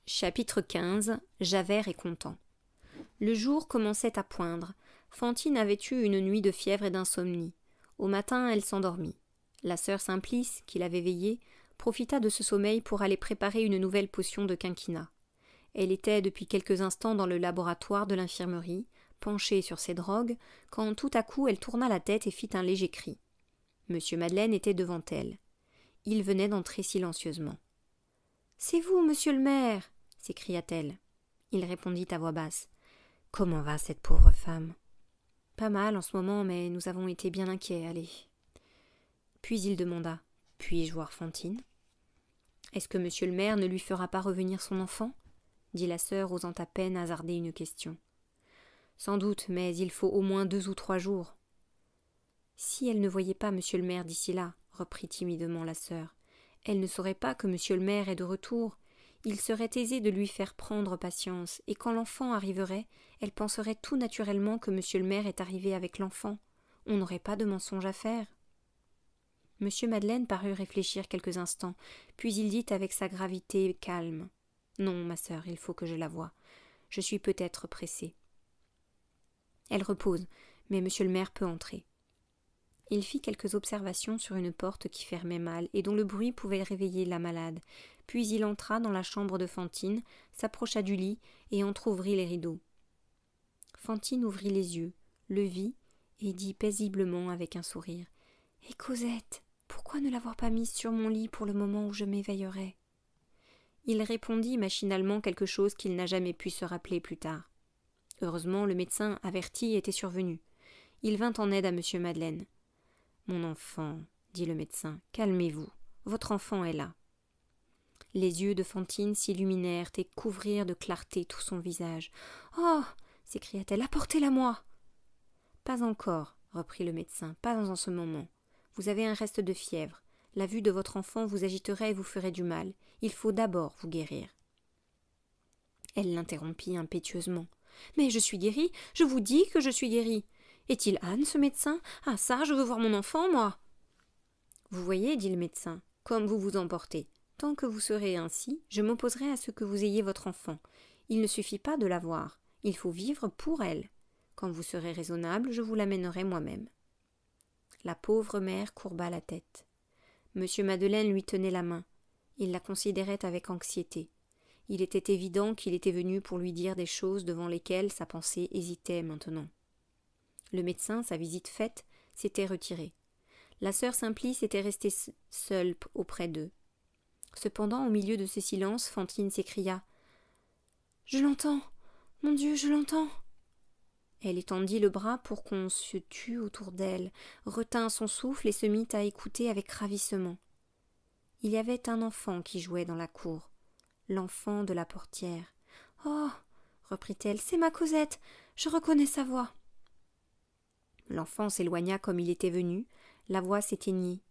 Chapitre 15. Javert est content. Le jour commençait à poindre. Fantine avait eu une nuit de fièvre et d'insomnie. Au matin, elle s'endormit. La sœur Simplice, qui l'avait veillée, profita de ce sommeil pour aller préparer une nouvelle potion de quinquina. Elle était depuis quelques instants dans le laboratoire de l'infirmerie, penchée sur ses drogues, quand tout à coup elle tourna la tête et fit un léger cri. Monsieur Madeleine était devant elle. Il venait d'entrer silencieusement. « C'est vous, monsieur le maire !» s'écria-t-elle. Il répondit à voix basse. « Comment va cette pauvre femme ?»« Pas mal en ce moment, mais nous avons été bien inquiets, allez. » Puis il demanda. « Puis-je voir Fantine ?»« Est-ce que monsieur le maire ne lui fera pas revenir son enfant ?» dit la sœur, osant à peine hasarder une question. « Sans doute, mais il faut au moins 2 ou 3 jours. »« Si elle ne voyait pas monsieur le maire d'ici là, reprit timidement la sœur, elle ne saurait pas que monsieur le maire est de retour. Il serait aisé de lui faire prendre patience, et quand l'enfant arriverait, elle penserait tout naturellement que monsieur le maire est arrivé avec l'enfant. On n'aurait pas de mensonge à faire. » Monsieur Madeleine parut réfléchir quelques instants, puis il dit avec sa gravité calme. « Non, ma sœur, il faut que je la voie. Je suis peut-être pressé. » Elle repose, mais monsieur le maire peut entrer. Il fit quelques observations sur une porte qui fermait mal et dont le bruit pouvait réveiller la malade. Puis il entra dans la chambre de Fantine, s'approcha du lit et entr'ouvrit les rideaux. Fantine ouvrit les yeux, le vit et dit paisiblement avec un sourire. « Et Cosette, pourquoi ne l'avoir pas mise sur mon lit pour le moment où je m'éveillerais ?» Il répondit machinalement quelque chose qu'il n'a jamais pu se rappeler plus tard. Heureusement, le médecin averti était survenu. Il vint en aide à monsieur Madeleine. « Mon enfant, dit le médecin, calmez-vous. Votre enfant est là. » Les yeux de Fantine s'illuminèrent et couvrirent de clarté tout son visage. « Oh !» s'écria-t-elle, « apportez-la-moi !»« Pas encore, reprit le médecin, pas en ce moment. Vous avez un reste de fièvre. La vue de votre enfant vous agiterait et vous ferait du mal. Il faut d'abord vous guérir. » Elle l'interrompit impétueusement. « Mais je suis guérie, je vous dis que je suis guérie. Est-il âne, ce médecin? Ah ça, je veux voir mon enfant, moi !»« Vous voyez, dit le médecin, comme vous vous emportez. Tant que vous serez ainsi, je m'opposerai à ce que vous ayez votre enfant. Il ne suffit pas de l'avoir, il faut vivre pour elle. Quand vous serez raisonnable, je vous l'amènerai moi-même. » La pauvre mère courba la tête. Monsieur Madeleine lui tenait la main. Il la considérait avec anxiété. Il était évident qu'il était venu pour lui dire des choses devant lesquelles sa pensée hésitait maintenant. Le médecin, sa visite faite, s'était retiré. La sœur Simplice était restée seule auprès d'eux. Cependant, au milieu de ce silence, Fantine s'écria. « Je l'entends, mon Dieu, je l'entends !» Elle étendit le bras pour qu'on se tût autour d'elle, retint son souffle et se mit à écouter avec ravissement. Il y avait un enfant qui jouait dans la cour, l'enfant de la portière. « Oh !» reprit-elle, « c'est ma Cosette, je reconnais sa voix. » L'enfant s'éloigna comme il était venu, la voix s'éteignit.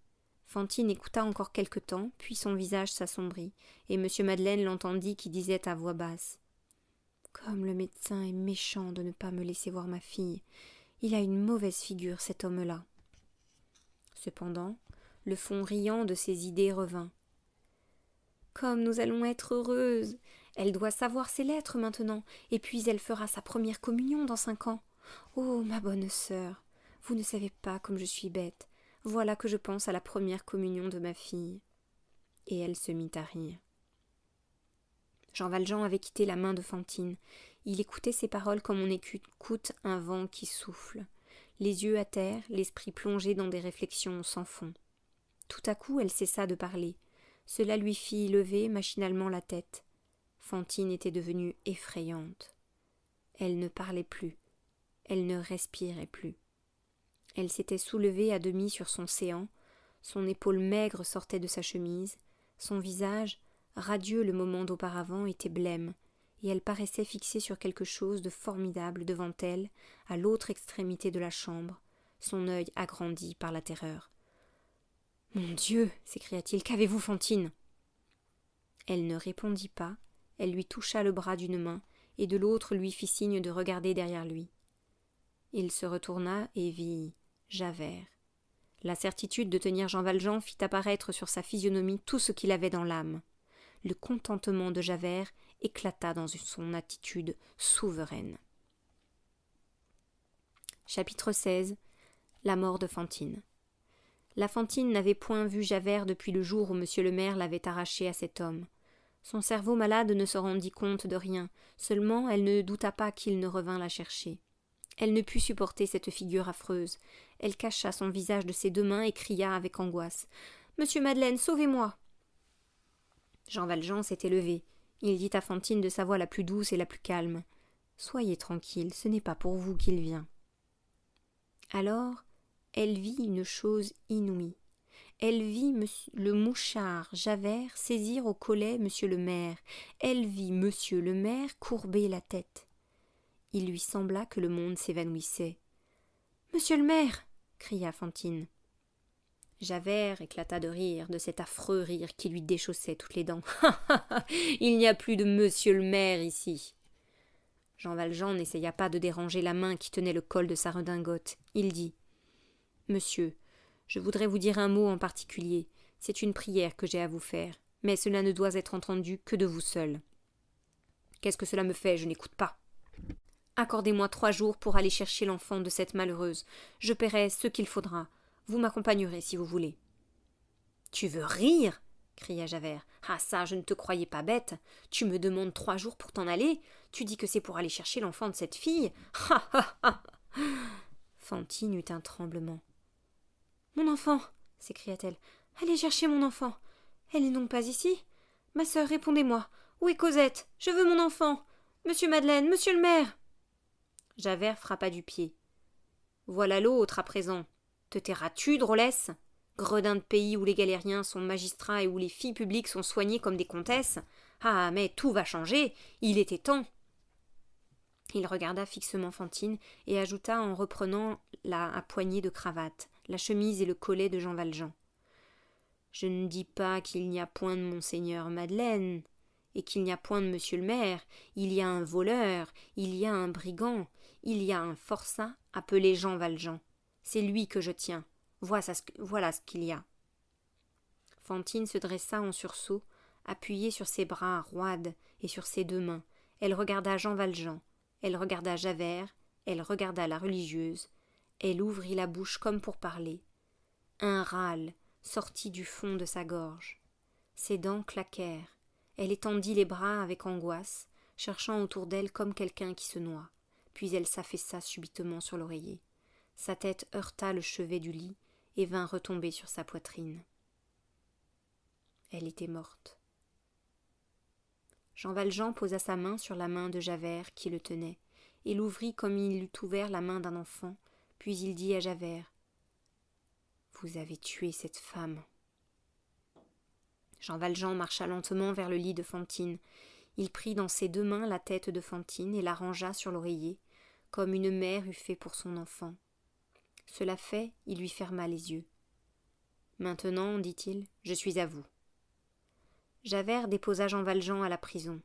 Fantine écouta encore quelque temps, puis son visage s'assombrit, et monsieur Madeleine l'entendit qui disait à voix basse. « Comme le médecin est méchant de ne pas me laisser voir ma fille. Il a une mauvaise figure, cet homme-là. » Cependant, le fond riant de ses idées revint. « Comme nous allons être heureuses! Elle doit savoir ses lettres maintenant, et puis elle fera sa première communion dans 5 ans. Oh, ma bonne sœur, vous ne savez pas comme je suis bête. Voilà que je pense à la première communion de ma fille. » Et elle se mit à rire. Jean Valjean avait quitté la main de Fantine. Il écoutait ses paroles comme on écoute un vent qui souffle. Les yeux à terre, l'esprit plongé dans des réflexions sans fond. Tout à coup, elle cessa de parler. Cela lui fit lever machinalement la tête. Fantine était devenue effrayante. Elle ne parlait plus. Elle ne respirait plus. Elle s'était soulevée à demi sur son séant, son épaule maigre sortait de sa chemise, son visage, radieux le moment d'auparavant, était blême, et elle paraissait fixée sur quelque chose de formidable devant elle, à l'autre extrémité de la chambre, son œil agrandi par la terreur. « Mon Dieu !» s'écria-t-il, « qu'avez-vous, Fantine ?» Elle ne répondit pas, elle lui toucha le bras d'une main, et de l'autre lui fit signe de regarder derrière lui. Il se retourna et vit Javert. La certitude de tenir Jean Valjean fit apparaître sur sa physionomie tout ce qu'il avait dans l'âme. Le contentement de Javert éclata dans son attitude souveraine. Chapitre 16. La mort de Fantine. La Fantine n'avait point vu Javert depuis le jour où monsieur le maire l'avait arraché à cet homme. Son cerveau malade ne se rendit compte de rien, seulement elle ne douta pas qu'il ne revînt la chercher. Elle ne put supporter cette figure affreuse. Elle cacha son visage de ses deux mains et cria avec angoisse. « Monsieur Madeleine, sauvez-moi » Jean Valjean s'était levé. Il dit à Fantine de sa voix la plus douce et la plus calme. « Soyez tranquille, ce n'est pas pour vous qu'il vient. » Alors, elle vit une chose inouïe. Elle vit le mouchard Javert saisir au collet monsieur le maire. Elle vit monsieur le maire courber la tête. Il lui sembla que le monde s'évanouissait. « Monsieur le maire !» cria Fantine. Javert éclata de rire, de cet affreux rire qui lui déchaussait toutes les dents. « Il n'y a plus de monsieur le maire ici !» Jean Valjean n'essaya pas de déranger la main qui tenait le col de sa redingote. Il dit « Monsieur, je voudrais vous dire un mot en particulier. C'est une prière que j'ai à vous faire, mais cela ne doit être entendu que de vous seul. »« Qu'est-ce que cela me fait ? Je n'écoute pas. » « Accordez-moi 3 jours pour aller chercher l'enfant de cette malheureuse. Je paierai ce qu'il faudra. Vous m'accompagnerez si vous voulez. »« Tu veux rire ?» cria Javert. « Ah ça, je ne te croyais pas bête. Tu me demandes 3 jours pour t'en aller. Tu dis que c'est pour aller chercher l'enfant de cette fille. Ha ha ha !» Fantine eut un tremblement. « Mon enfant !» s'écria-t-elle. « Allez chercher mon enfant. Elle n'est donc pas ici ? Ma sœur, répondez-moi. Où est Cosette ? Je veux mon enfant. Monsieur Madeleine, monsieur le maire !» Javert frappa du pied. « Voilà l'autre à présent. Te tairas-tu, drôlesse ? Gredin de pays où les galériens sont magistrats et où les filles publiques sont soignées comme des comtesses. Ah, mais tout va changer. Il était temps. » Il regarda fixement Fantine et ajouta en reprenant à poignée de cravate, la chemise et le collet de Jean Valjean. « Je ne dis pas qu'il n'y a point de monseigneur Madeleine, et qu'il n'y a point de monsieur le maire. Il y a un voleur, il y a un brigand, il y a un forçat appelé Jean Valjean. C'est lui que je tiens. Voilà ce qu'il y a. » Fantine se dressa en sursaut, appuyée sur ses bras roides et sur ses 2 mains. Elle regarda Jean Valjean. Elle regarda Javert, elle regarda la religieuse, elle ouvrit la bouche comme pour parler. Un râle sortit du fond de sa gorge. Ses dents claquèrent. Elle étendit les bras avec angoisse, cherchant autour d'elle comme quelqu'un qui se noie. Puis elle s'affaissa subitement sur l'oreiller. Sa tête heurta le chevet du lit et vint retomber sur sa poitrine. Elle était morte. Jean Valjean posa sa main sur la main de Javert qui le tenait, et l'ouvrit comme il eût ouvert la main d'un enfant, puis il dit à Javert « Vous avez tué cette femme. » Jean Valjean marcha lentement vers le lit de Fantine. Il prit dans ses 2 mains la tête de Fantine et la rangea sur l'oreiller, comme une mère eût fait pour son enfant. Cela fait, il lui ferma les yeux. « Maintenant, dit-il, je suis à vous. » Javert déposa Jean Valjean à la prison.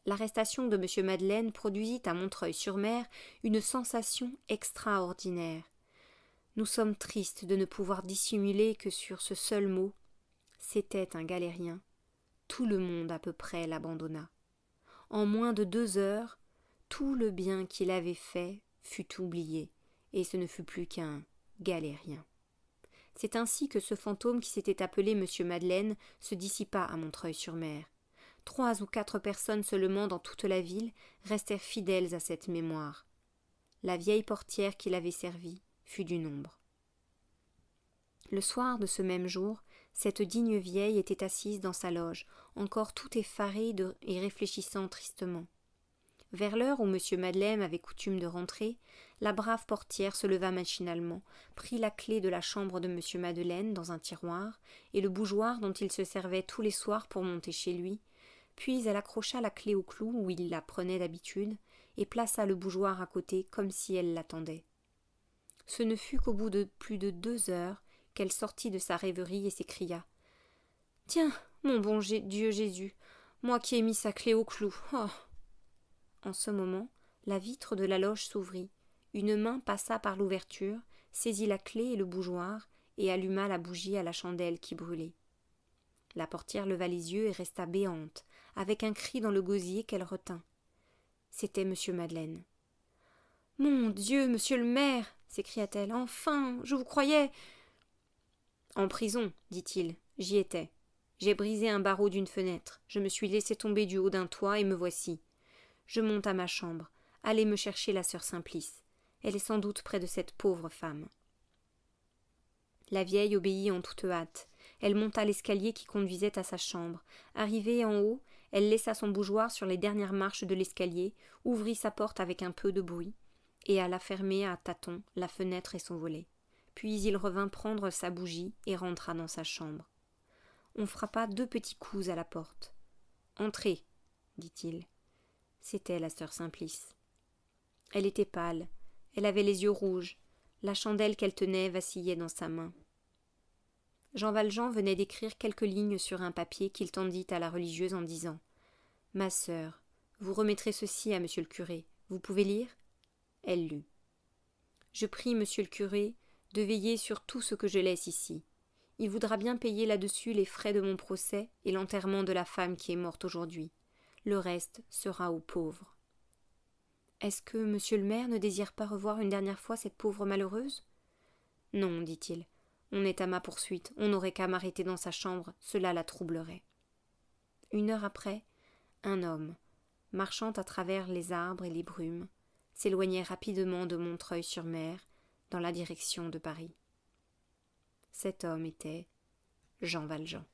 L'arrestation de M. Madeleine produisit à Montreuil-sur-Mer une sensation extraordinaire. Nous sommes tristes de ne pouvoir dissimuler que sur ce seul mot « c'était un galérien ». Tout le monde à peu près l'abandonna. En moins de 2 heures, tout le bien qu'il avait fait fut oublié, et ce ne fut plus qu'un galérien. C'est ainsi que ce fantôme qui s'était appelé M. Madeleine se dissipa à Montreuil-sur-Mer. 3 ou 4 personnes seulement dans toute la ville restèrent fidèles à cette mémoire. La vieille portière qui l'avait servie fut du nombre. Le soir de ce même jour, cette digne vieille était assise dans sa loge, encore tout effarée et réfléchissant tristement. Vers l'heure où M. Madeleine avait coutume de rentrer, la brave portière se leva machinalement, prit la clé de la chambre de M. Madeleine dans un tiroir et le bougeoir dont il se servait tous les soirs pour monter chez lui, puis elle accrocha la clé au clou où il la prenait d'habitude et plaça le bougeoir à côté comme si elle l'attendait. Ce ne fut qu'au bout de plus de 2 heures qu'elle sortit de sa rêverie et s'écria « Tiens, mon bon Dieu Jésus, moi qui ai mis sa clé au clou, oh !» En ce moment, la vitre de la loge s'ouvrit. Une main passa par l'ouverture, saisit la clé et le bougeoir et alluma la bougie à la chandelle qui brûlait. La portière leva les yeux et resta béante, avec un cri dans le gosier qu'elle retint. C'était monsieur Madeleine. Mon Dieu, monsieur le maire s'écria-t-elle. Enfin, je vous croyais. En prison, dit-il. J'y étais. J'ai brisé un barreau d'une fenêtre. Je me suis laissé tomber du haut d'un toit et me voici. Je monte à ma chambre. Allez me chercher la sœur Simplice. Elle est sans doute près de cette pauvre femme. La vieille obéit en toute hâte. Elle monta l'escalier qui conduisait à sa chambre. Arrivée en haut, elle laissa son bougeoir sur les dernières marches de l'escalier, ouvrit sa porte avec un peu de bruit, et alla fermer à tâtons la fenêtre et son volet. Puis il revint prendre sa bougie et rentra dans sa chambre. On frappa 2 petits coups à la porte. « Entrez, dit-il. » C'était la sœur Simplice. Elle était pâle, elle avait les yeux rouges, la chandelle qu'elle tenait vacillait dans sa main. Jean Valjean venait d'écrire quelques lignes sur un papier qu'il tendit à la religieuse en disant « Ma sœur, vous remettrez ceci à monsieur le curé. Vous pouvez lire ?» Elle lut. « Je prie monsieur le curé de veiller sur tout ce que je laisse ici. Il voudra bien payer là-dessus les frais de mon procès et l'enterrement de la femme qui est morte aujourd'hui. Le reste sera aux pauvres. » « Est-ce que monsieur le maire ne désire pas revoir une dernière fois cette pauvre malheureuse ? » ?»« Non, dit-il. On est à ma poursuite. On n'aurait qu'à m'arrêter dans sa chambre. Cela la troublerait. » 1 heure après, un homme, marchant à travers les arbres et les brumes, s'éloignait rapidement de Montreuil-sur-Mer dans la direction de Paris. Cet homme était Jean Valjean.